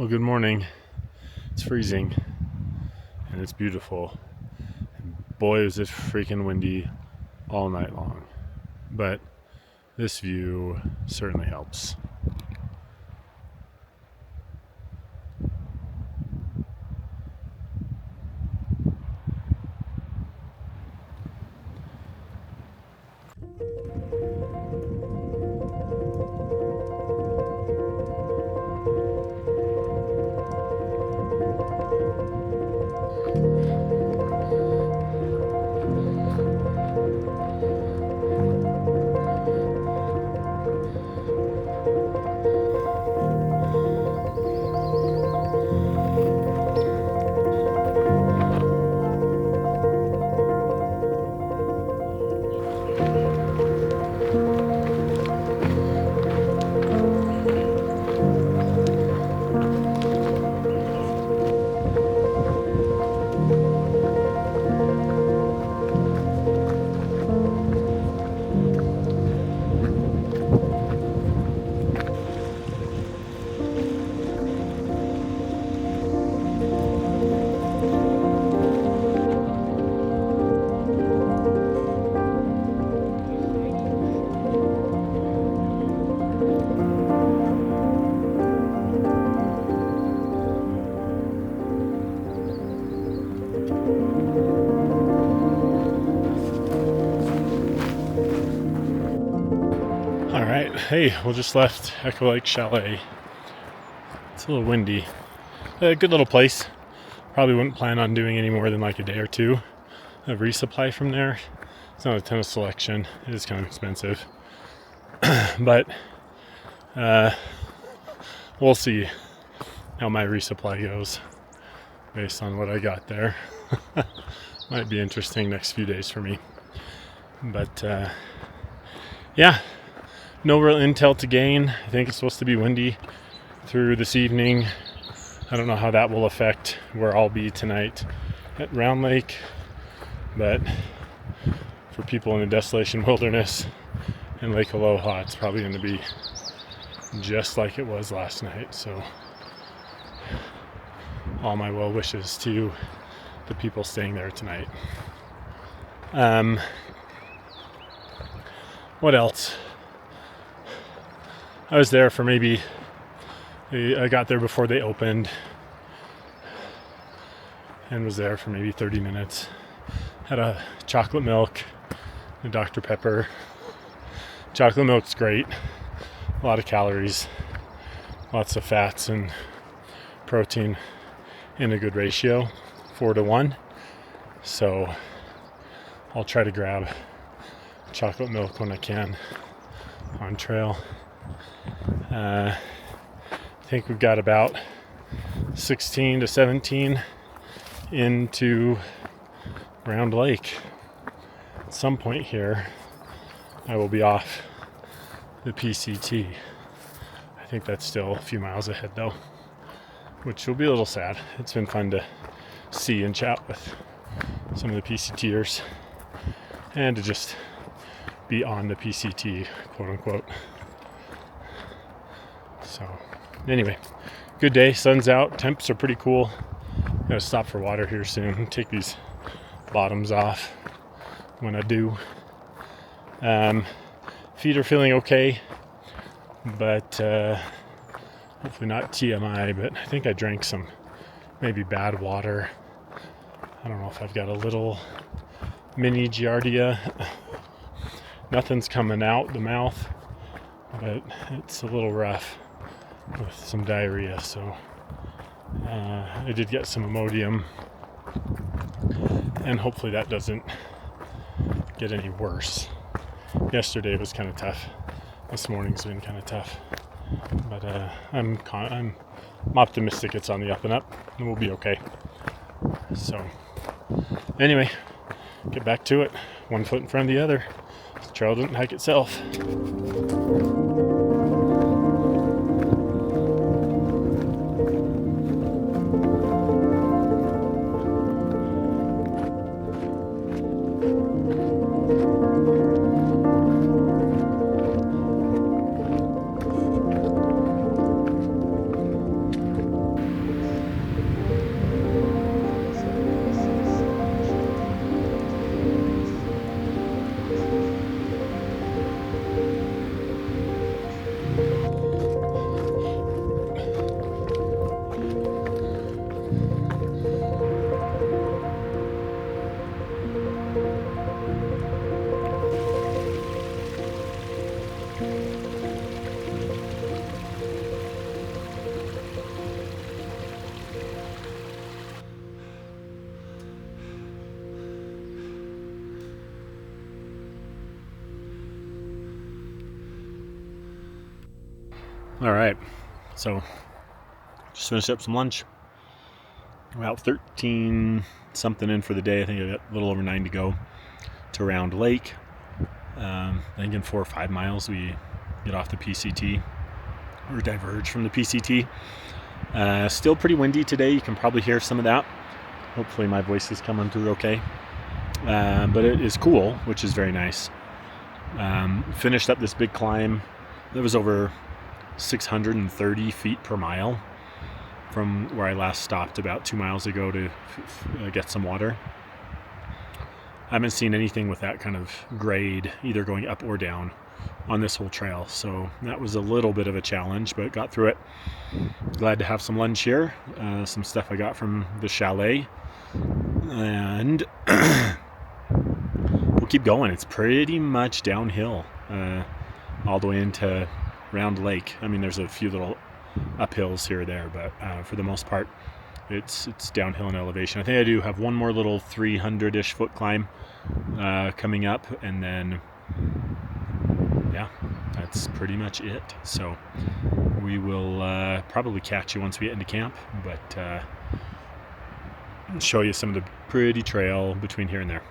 Well, good morning. It's freezing and it's beautiful. Boy, is it freaking windy all night long. But this view certainly helps. All right, hey, we just left Echo Lake Chalet. It's a little windy. A good little place. Probably wouldn't plan on doing any more than like a day or two of resupply from there. It's not a ton of selection. It is kind of expensive. But we'll see how my resupply goes based on what I got there. Might be interesting next few days for me. But yeah, no real intel to gain. I think it's supposed to be windy through this evening. I don't know how that will affect where I'll be tonight at Round Lake, but for people in the Desolation Wilderness and Lake Aloha, it's probably going to be just like it was last night. So all my well wishes to the people staying there tonight. What else? I was there for I got there before they opened and was there for maybe 30 minutes. Had a chocolate milk, a Dr. Pepper. Chocolate milk's great. A lot of calories, lots of fats and protein in a good ratio, 4-1. So I'll try to grab chocolate milk when I can on trail. I think we've got about 16 to 17 into Round Lake. At some point here, I will be off the PCT. I think that's still a few miles ahead though, which will be a little sad. It's been fun to see and chat with some of the PCTers and to just be on the PCT, quote unquote. So anyway, good day, sun's out, temps are pretty cool. Gotta stop for water here soon, take these bottoms off when I do. Feet are feeling okay, but hopefully not TMI, but I think I drank some maybe bad water. I don't know if I've got a little mini giardia. Nothing's coming out the mouth, but it's a little rough with some diarrhea. So I did get some Imodium, and hopefully that doesn't get any worse. Yesterday was kind of tough. This morning's been kind of tough, but I'm optimistic it's on the up and up, and we'll be okay. So anyway, get back to it. One foot in front of the other. The trail didn't hike itself. All right, so just finished up some lunch. About 13 something in for the day. I think I got a little over 9 to go to Round Lake. I think in 4 or 5 miles we get off the PCT or diverge from the PCT. Still pretty windy today. You can probably hear some of that. Hopefully my voice is coming through okay. But it is cool, which is very nice. Finished up this big climb. That was over 630 feet per mile from where I last stopped about 2 miles ago to get some water. I haven't seen anything with that kind of grade, either going up or down, on this whole trail. So that was a little bit of a challenge, but got through it. Glad to have some lunch here. Some stuff I got from the chalet. And we'll keep going. It's pretty much downhill all the way into Round Lake. I mean, there's a few little uphills here or there, but for the most part, it's downhill in elevation. I think I do have one more little 300-ish foot climb coming up, and then yeah, that's pretty much it. So we will probably catch you once we get into camp, but show you some of the pretty trail between here and there.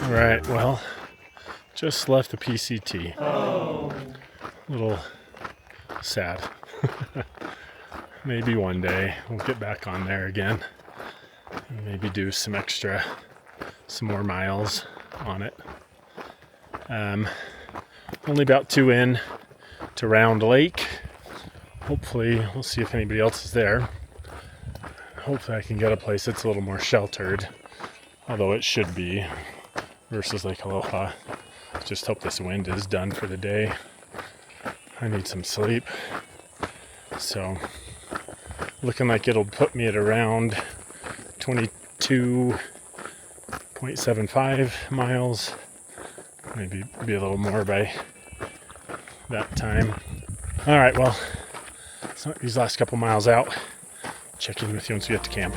Alright, well, just left the PCT. Oh. A little sad. Maybe one day we'll get back on there again and maybe do some more miles on it. Only about 2 in to Round Lake. Hopefully, we'll see if anybody else is there. Hopefully I can get a place that's a little more sheltered, although it should be, versus Lake Aloha. Just hope this wind is done for the day. I need some sleep. So, looking like it'll put me at around 22.75 miles. Maybe be a little more by that time. Alright, well, so these last couple miles out. Check in with you once we get to camp.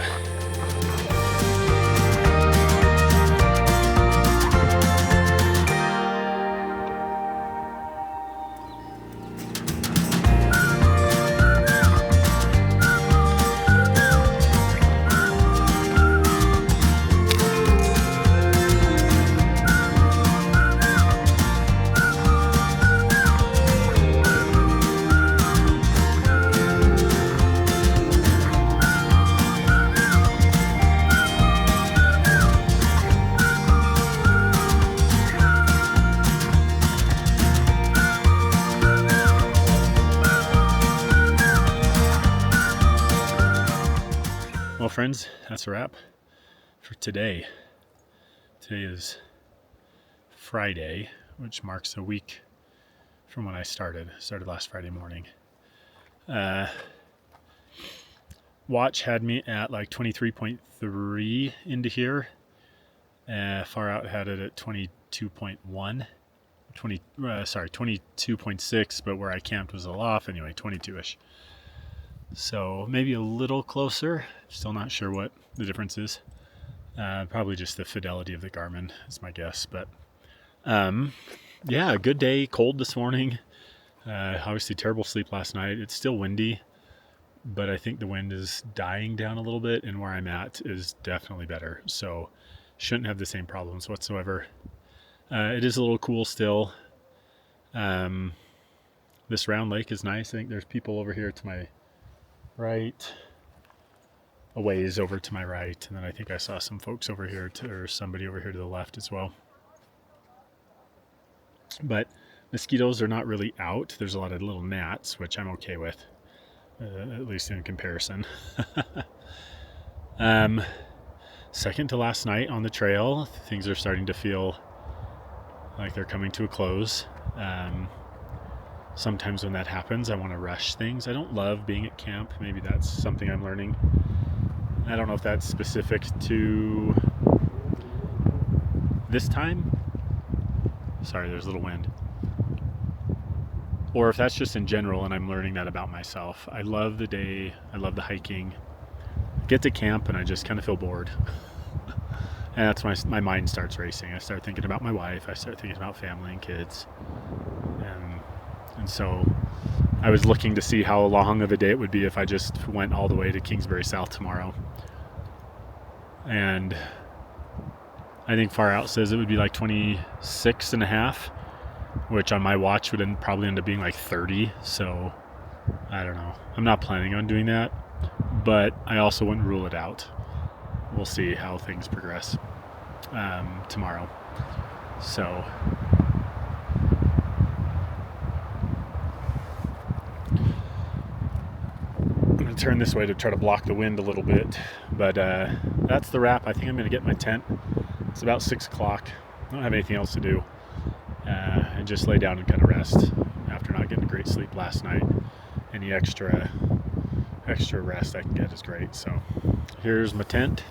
friends, that's a wrap for today. Today is Friday, which marks a week from when I started. Started last Friday morning. Watch had me at like 23.3 into here. Far out had it at 22.1. 22.6, but where I camped was a little off. Anyway, 22-ish. So maybe a little closer. Still not sure what the difference is. Probably just the fidelity of the Garmin is my guess. But yeah, a good day. Cold this morning. Obviously terrible sleep last night. It's still windy, but I think the wind is dying down a little bit, and where I'm at is definitely better. So shouldn't have the same problems whatsoever. It is a little cool still. This round lake is nice. I think there's people over here to my right, a ways over to my right, and then I think I saw some folks over here or somebody over here to the left as well. But mosquitoes are not really out. There's a lot of little gnats, which I'm okay with, at least in comparison. Second to last night on the trail, things are starting to feel like they're coming to a close. Sometimes when that happens, I want to rush things. I don't love being at camp. Maybe that's something I'm learning. I don't know if that's specific to this time. Sorry, there's a little wind. Or if that's just in general and I'm learning that about myself. I love the day. I love the hiking. Get to camp and I just kind of feel bored. And that's when my mind starts racing. I start thinking about my wife. I start thinking about family and kids. And so I was looking to see how long of a day it would be if I just went all the way to Kingsbury South tomorrow. And I think Far Out says it would be like 26 and a half, which on my watch would probably end up being like 30. So I don't know. I'm not planning on doing that, but I also wouldn't rule it out. We'll see how things progress tomorrow. So I'm going to turn this way to try to block the wind a little bit. But that's the wrap. I think I'm going to get my tent. It's about 6 o'clock. I don't have anything else to do. And just lay down and kind of rest after not getting a great sleep last night. Any extra rest I can get is great. So here's my tent.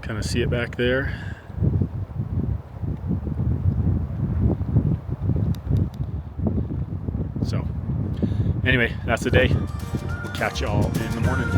Kind of see it back there. So anyway, that's the day. We'll catch y'all in the morning.